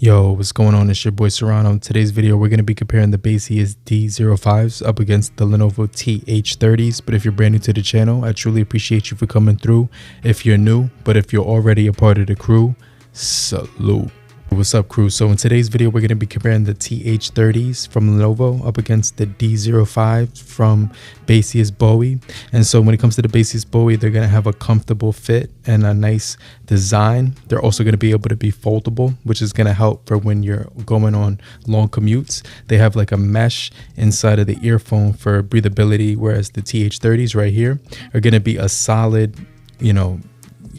Yo, what's going on? It's your boy Serrano. In today's video, we're going to be comparing the Baseus D05s up against the Lenovo TH30s. But if you're brand new to the channel, I truly appreciate you for coming through. If you're new, but if you're already a part of the crew, salute. What's up, crew? So in today's video, we're going to be comparing the TH30s from Lenovo up against the D05 from Baseus Bowie. And so when it comes to the Baseus Bowie, they're going to have a comfortable fit and a nice design. They're also going to be able to be foldable, which is going to help for when you're going on long commutes. They have like a mesh inside of the earphone for breathability, whereas the TH30s right here are going to be a solid,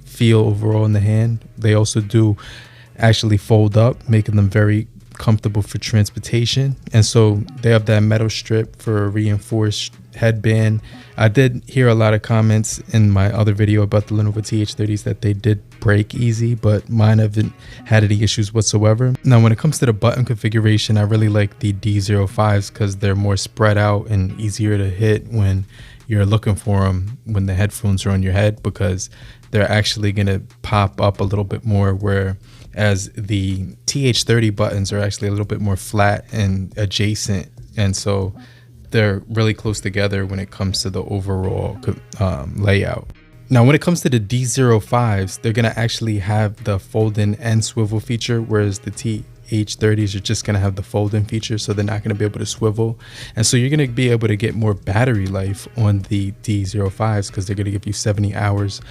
feel overall in the hand. They also do actually fold up, making them very comfortable for transportation. And so they have that metal strip for a reinforced headband. I did hear a lot of comments in my other video about the Lenovo TH30s that they did break easy, but mine haven't had any issues whatsoever. Now, when it comes to the button configuration, I really like the D05s because they're more spread out and easier to hit when you're looking for them when the headphones are on your head, because they're actually going to pop up a little bit more, whereas the TH30 buttons are actually a little bit more flat and adjacent, and so they're really close together when it comes to the overall layout. Now, when it comes to the D05s, they're going to actually have the fold-in and swivel feature, whereas the TH30s are just going to have the fold-in feature, so they're not going to be able to swivel. And so you're going to be able to get more battery life on the D05s because they're going to give you 70 hours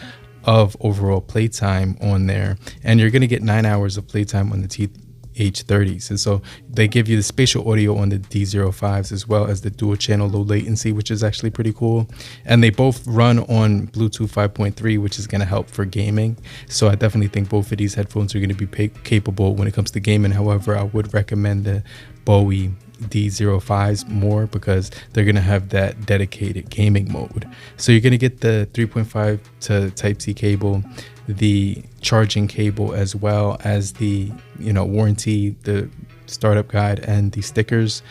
of overall playtime on there, and you're going to get 9 hours of playtime on the TH30s. And so they give you the spatial audio on the D05s as well as the dual channel low latency, which is actually pretty cool. And they both run on Bluetooth 5.3, which is going to help for gaming. So I definitely think both of these headphones are going to be capable when it comes to gaming. However, I would recommend the Bowie D05s more because they're going to have that dedicated gaming mode. So you're going to get the 3.5 to Type-C cable, the charging cable, as well as the warranty, the startup guide, and the stickers.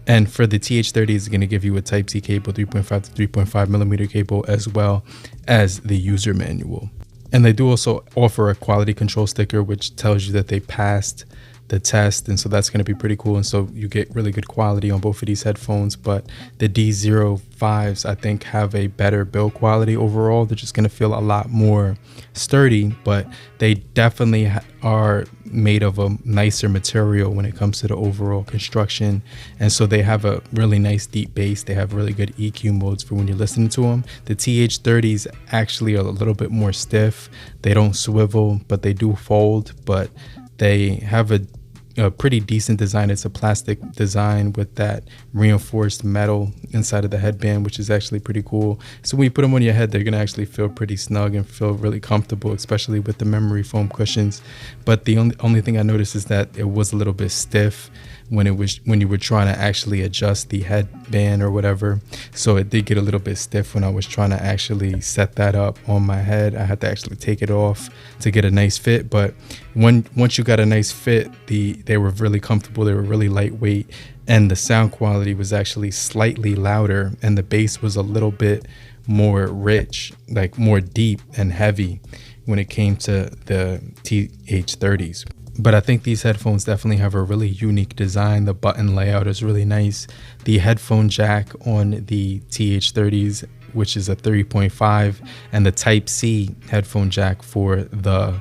And for the TH30, it's going to give you a Type-C cable, 3.5 to 3.5 millimeter cable, as well as the user manual. And they do also offer a quality control sticker, which tells you that they passed the test, and so that's going to be pretty cool. And so you get really good quality on both of these headphones. But the D05s, I think, have a better build quality overall. They're just going to feel a lot more sturdy, but they definitely are made of a nicer material when it comes to the overall construction. And so they have a really nice deep bass. They have really good EQ modes for when you're listening to them. The TH30s actually are a little bit more stiff. They don't swivel, but they do fold. But they have a pretty decent design. It's a plastic design with that reinforced metal inside of the headband, which is actually pretty cool. So when you put them on your head, they're going to actually feel pretty snug and feel really comfortable, especially with the memory foam cushions. But the only thing I noticed is that it was a little bit stiff when you were trying to actually adjust the headband or whatever. So it did get a little bit stiff when I was trying to actually set that up on my head. I had to actually take it off to get a nice fit. But once you got a nice fit, they were really comfortable. They were really lightweight, and the sound quality was actually slightly louder, and the bass was a little bit more rich, like more deep and heavy when it came to the TH30s. But I think these headphones definitely have a really unique design. The button layout is really nice. The headphone jack on the TH30s, which is a 3.5, and the Type-C headphone jack for the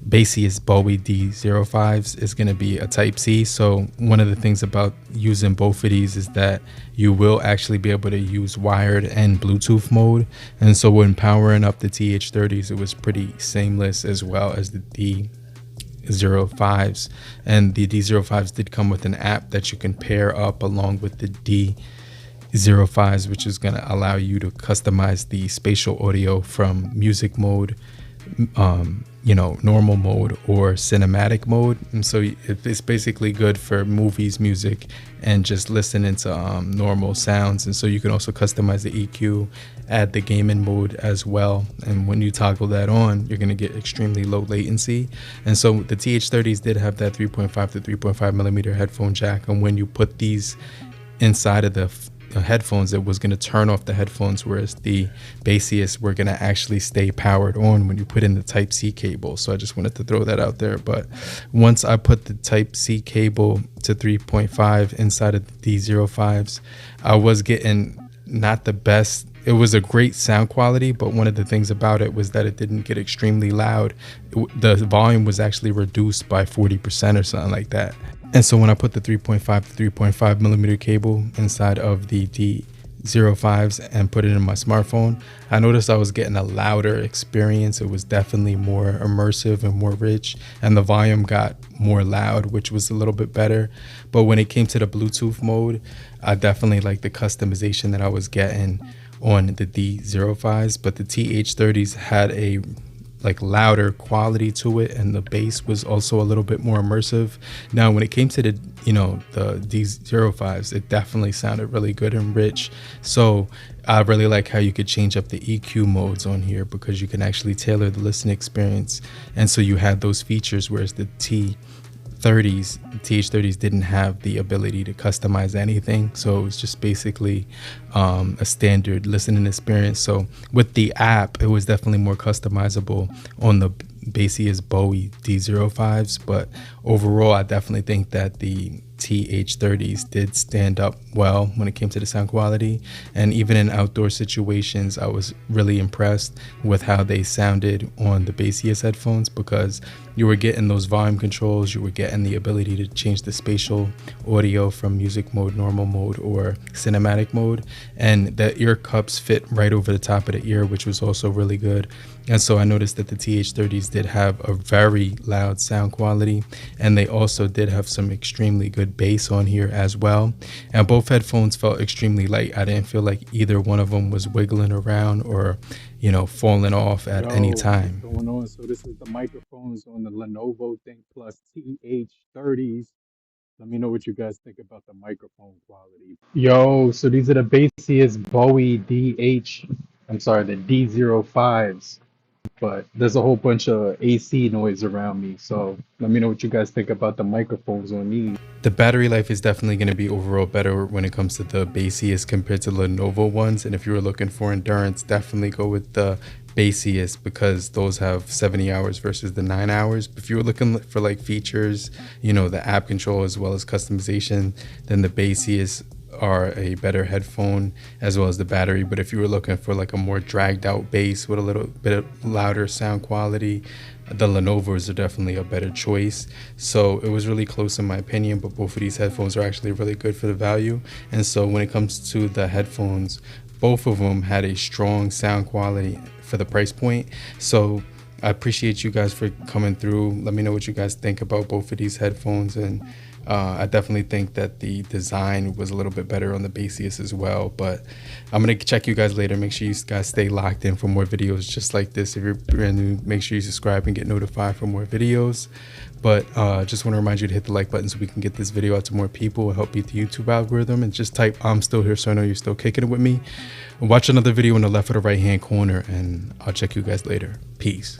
Baseus Bowie D05s is going to be a Type-C. So one of the things about using both of these is that you will actually be able to use wired and Bluetooth mode. And so when powering up the TH30s, it was pretty seamless, as well as the D05s. And the D05s did come with an app that you can pair up along with the D05s, which is going to allow you to customize the spatial audio from music mode, normal mode, or cinematic mode. And so it's basically good for movies, music, and just listening to normal sounds. And so you can also customize the EQ, add the gaming mode as well. And when you toggle that on, you're going to get extremely low latency. And so the TH30s did have that 3.5 to 3.5 millimeter headphone jack. And when you put these inside of the headphones, it was going to turn off the headphones, whereas the Baseus were going to actually stay powered on when you put in the Type-C cable. So I just wanted to throw that out there. But once I put the Type-C cable to 3.5 inside of the D05s, I was getting not the best. It was a great sound quality, but one of the things about it was that it didn't get extremely loud. The volume was actually reduced by 40% or something like that. And so when I put the 3.5 to 3.5 millimeter cable inside of the D05s and put it in my smartphone, I noticed I was getting a louder experience. It was definitely more immersive and more rich, and the volume got more loud, which was a little bit better. But when it came to the Bluetooth mode, I definitely liked the customization that I was getting on the D05s, but the TH30s had a louder quality to it, and the bass was also a little bit more immersive. Now when it came to the the D05s, it definitely sounded really good and rich. So I really like how you could change up the EQ modes on here, because you can actually tailor the listening experience, and so you had those features, whereas the TH30s didn't have the ability to customize anything. So it was just basically a standard listening experience. So with the app, it was definitely more customizable on the Baseus Bowie D05s, but overall I definitely think that the TH30s did stand up well when it came to the sound quality. And even in outdoor situations, I was really impressed with how they sounded on the Baseus headphones, because you were getting those volume controls, you were getting the ability to change the spatial audio from music mode, normal mode, or cinematic mode, and the ear cups fit right over the top of the ear, which was also really good. And so I noticed that the TH30s did have a very loud sound quality, and they also did have some extremely good bass on here as well. And both headphones felt extremely light. I didn't feel like either one of them was wiggling around or falling off at any time. What's going on? So this is the microphones on the Lenovo Think Plus TH30s. Let me know what you guys think about the microphone quality. Yo, so these are the Baseus Bowie the D05s, but there's a whole bunch of AC noise around me. So let me know what you guys think about the microphones on these. The battery life is definitely going to be overall better when it comes to the Baseus compared to Lenovo ones. And if you were looking for endurance, definitely go with the Baseus, because those have 70 hours versus the 9 hours. But if you were looking for features, the app control as well as customization, then the Baseus are a better headphone, as well as the battery. But if you were looking for a more dragged out bass with a little bit of louder sound quality, the Lenovo's are definitely a better choice. So it was really close in my opinion, but both of these headphones are actually really good for the value. And so when it comes to the headphones, both of them had a strong sound quality for the price point. So I appreciate you guys for coming through. Let me know what you guys think about both of these headphones, and I definitely think that the design was a little bit better on the Baseus as well. But I'm going to check you guys later. Make sure you guys stay locked in for more videos just like this. If you're brand new, make sure you subscribe and get notified for more videos. But just want to remind you to hit the like button so we can get this video out to more people and help beat the YouTube algorithm. And just type "I'm still here" so I know you're still kicking it with me. Watch another video in the left or the right hand corner, and I'll check you guys later. Peace.